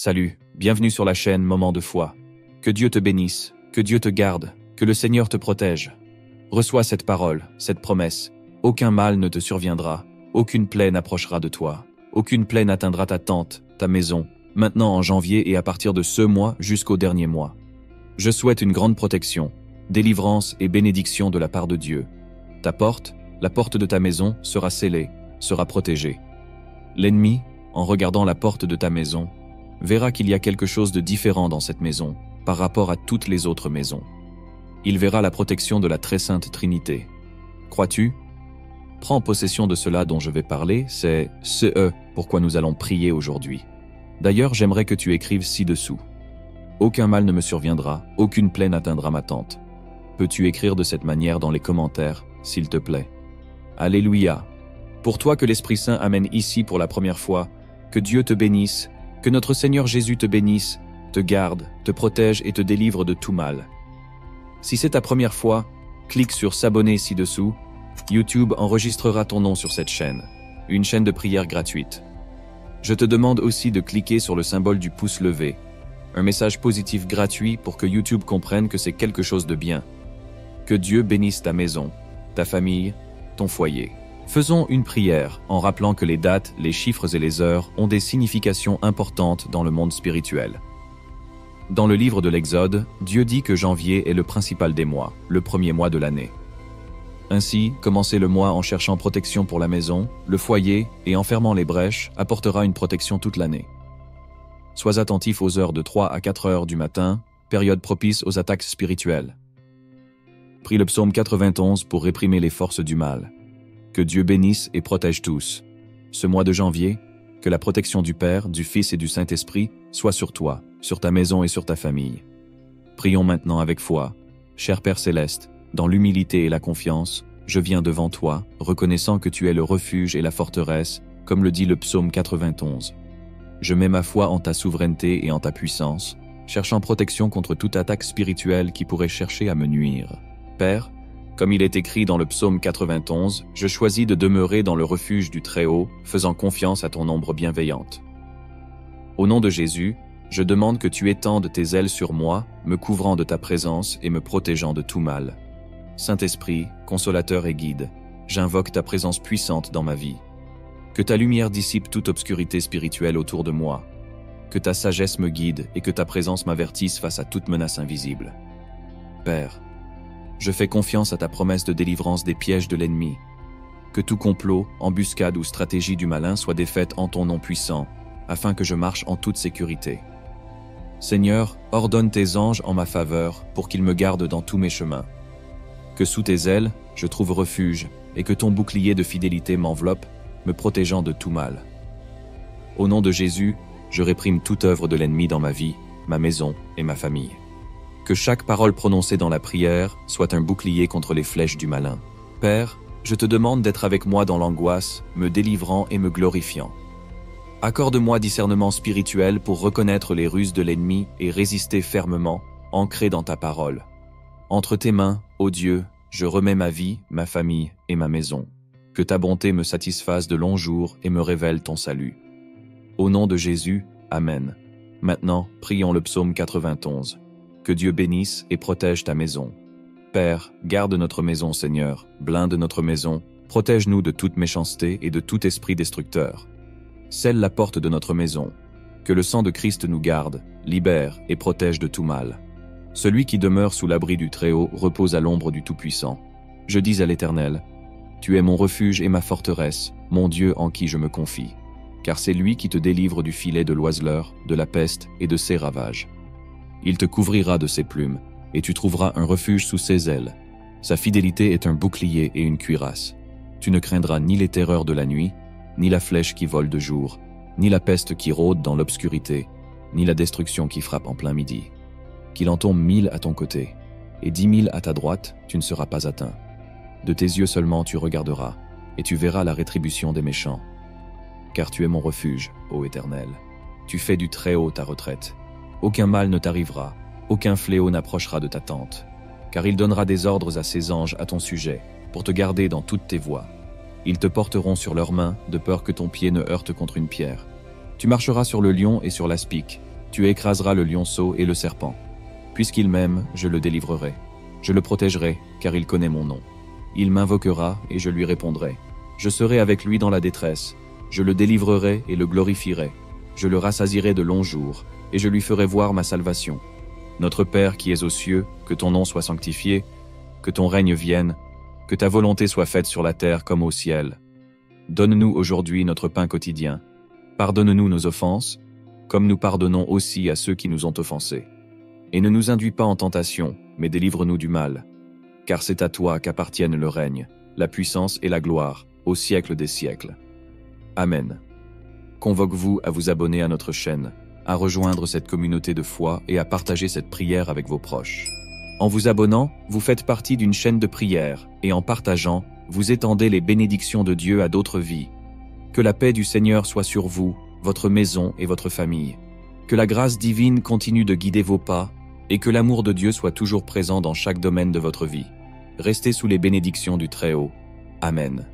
Salut, bienvenue sur la chaîne Moment de foi. Que Dieu te bénisse, que Dieu te garde, que le Seigneur te protège. Reçois cette parole, cette promesse. Aucun mal ne te surviendra, aucune plaie n'approchera de toi, aucune plaie n'atteindra ta tente, ta maison, maintenant en janvier et à partir de ce mois jusqu'au dernier mois. Je souhaite une grande protection, délivrance et bénédiction de la part de Dieu. Ta porte, la porte de ta maison, sera scellée, sera protégée. L'ennemi, en regardant la porte de ta maison, verra qu'il y a quelque chose de différent dans cette maison par rapport à toutes les autres maisons. Il verra la protection de la très sainte Trinité. Crois-tu? Prends possession de cela dont je vais parler, c'est pourquoi nous allons prier aujourd'hui. D'ailleurs, j'aimerais que tu écrives ci-dessous. Aucun mal ne me surviendra, aucune plaie n'atteindra ma tente. Peux-tu écrire de cette manière dans les commentaires, s'il te plaît? Alléluia! Pour toi que l'Esprit Saint amène ici pour la première fois, que Dieu te bénisse, que notre Seigneur Jésus te bénisse, te garde, te protège et te délivre de tout mal. Si c'est ta première fois, clique sur s'abonner ci-dessous. YouTube enregistrera ton nom sur cette chaîne, une chaîne de prière gratuite. Je te demande aussi de cliquer sur le symbole du pouce levé, un message positif gratuit pour que YouTube comprenne que c'est quelque chose de bien. Que Dieu bénisse ta maison, ta famille, ton foyer. Faisons une prière en rappelant que les dates, les chiffres et les heures ont des significations importantes dans le monde spirituel. Dans le livre de l'Exode, Dieu dit que janvier est le principal des mois, le premier mois de l'année. Ainsi, commencer le mois en cherchant protection pour la maison, le foyer et en fermant les brèches apportera une protection toute l'année. Sois attentif aux heures de 3 à 4 heures du matin, période propice aux attaques spirituelles. Prie le psaume 91 pour réprimer les forces du mal. Que Dieu bénisse et protège tous. Ce mois de janvier, que la protection du Père, du Fils et du Saint-Esprit soit sur toi, sur ta maison et sur ta famille. Prions maintenant avec foi. Cher Père Céleste, dans l'humilité et la confiance, je viens devant toi, reconnaissant que tu es le refuge et la forteresse, comme le dit le psaume 91. Je mets ma foi en ta souveraineté et en ta puissance, cherchant protection contre toute attaque spirituelle qui pourrait chercher à me nuire. Père, comme il est écrit dans le psaume 91, je choisis de demeurer dans le refuge du Très-Haut, faisant confiance à ton ombre bienveillante. Au nom de Jésus, je demande que tu étendes tes ailes sur moi, me couvrant de ta présence et me protégeant de tout mal. Saint-Esprit, consolateur et guide, j'invoque ta présence puissante dans ma vie. Que ta lumière dissipe toute obscurité spirituelle autour de moi. Que ta sagesse me guide et que ta présence m'avertisse face à toute menace invisible. Père, je fais confiance à ta promesse de délivrance des pièges de l'ennemi. Que tout complot, embuscade ou stratégie du malin soit défaite en ton nom puissant, afin que je marche en toute sécurité. Seigneur, ordonne tes anges en ma faveur pour qu'ils me gardent dans tous mes chemins. Que sous tes ailes, je trouve refuge et que ton bouclier de fidélité m'enveloppe, me protégeant de tout mal. Au nom de Jésus, je réprime toute œuvre de l'ennemi dans ma vie, ma maison et ma famille. Que chaque parole prononcée dans la prière soit un bouclier contre les flèches du malin. Père, je te demande d'être avec moi dans l'angoisse, me délivrant et me glorifiant. Accorde-moi discernement spirituel pour reconnaître les ruses de l'ennemi et résister fermement, ancré dans ta parole. Entre tes mains, ô Dieu, je remets ma vie, ma famille et ma maison. Que ta bonté me satisfasse de longs jours et me révèle ton salut. Au nom de Jésus, Amen. Maintenant, prions le psaume 91. Que Dieu bénisse et protège ta maison. Père, garde notre maison, Seigneur, blinde notre maison, protège-nous de toute méchanceté et de tout esprit destructeur. Scelle la porte de notre maison. Que le sang de Christ nous garde, libère et protège de tout mal. Celui qui demeure sous l'abri du Très-Haut repose à l'ombre du Tout-Puissant. Je dis à l'Éternel, tu es mon refuge et ma forteresse, mon Dieu en qui je me confie. Car c'est lui qui te délivre du filet de l'oiseleur, de la peste et de ses ravages. Il te couvrira de ses plumes, et tu trouveras un refuge sous ses ailes. Sa fidélité est un bouclier et une cuirasse. Tu ne craindras ni les terreurs de la nuit, ni la flèche qui vole de jour, ni la peste qui rôde dans l'obscurité, ni la destruction qui frappe en plein midi. Qu'il en tombe 1000 à ton côté, et 10 000 à ta droite, tu ne seras pas atteint. De tes yeux seulement tu regarderas, et tu verras la rétribution des méchants. Car tu es mon refuge, ô Éternel. Tu fais du Très-Haut ta retraite. Aucun mal ne t'arrivera, aucun fléau n'approchera de ta tente. Car il donnera des ordres à ses anges à ton sujet, pour te garder dans toutes tes voies. Ils te porteront sur leurs mains, de peur que ton pied ne heurte contre une pierre. Tu marcheras sur le lion et sur l'aspic, Tu écraseras le lionceau et le serpent. Puisqu'il m'aime, je le délivrerai. Je le protégerai, car il connaît mon nom. Il m'invoquera et je lui répondrai. Je serai avec lui dans la détresse. Je le délivrerai et le glorifierai. Je le rassasierai de longs jours, et je lui ferai voir ma salvation. Notre Père qui es aux cieux, que ton nom soit sanctifié, que ton règne vienne, que ta volonté soit faite sur la terre comme au ciel. Donne-nous aujourd'hui notre pain quotidien. Pardonne-nous nos offenses, comme nous pardonnons aussi à ceux qui nous ont offensés. Et ne nous induis pas en tentation, mais délivre-nous du mal. Car c'est à toi qu'appartiennent le règne, la puissance et la gloire, au siècle des siècles. Amen. Convoque-vous à vous abonner à notre chaîne, à rejoindre cette communauté de foi et à partager cette prière avec vos proches. En vous abonnant, vous faites partie d'une chaîne de prière, et en partageant, vous étendez les bénédictions de Dieu à d'autres vies. Que la paix du Seigneur soit sur vous, votre maison et votre famille. Que la grâce divine continue de guider vos pas, et que l'amour de Dieu soit toujours présent dans chaque domaine de votre vie. Restez sous les bénédictions du Très-Haut. Amen.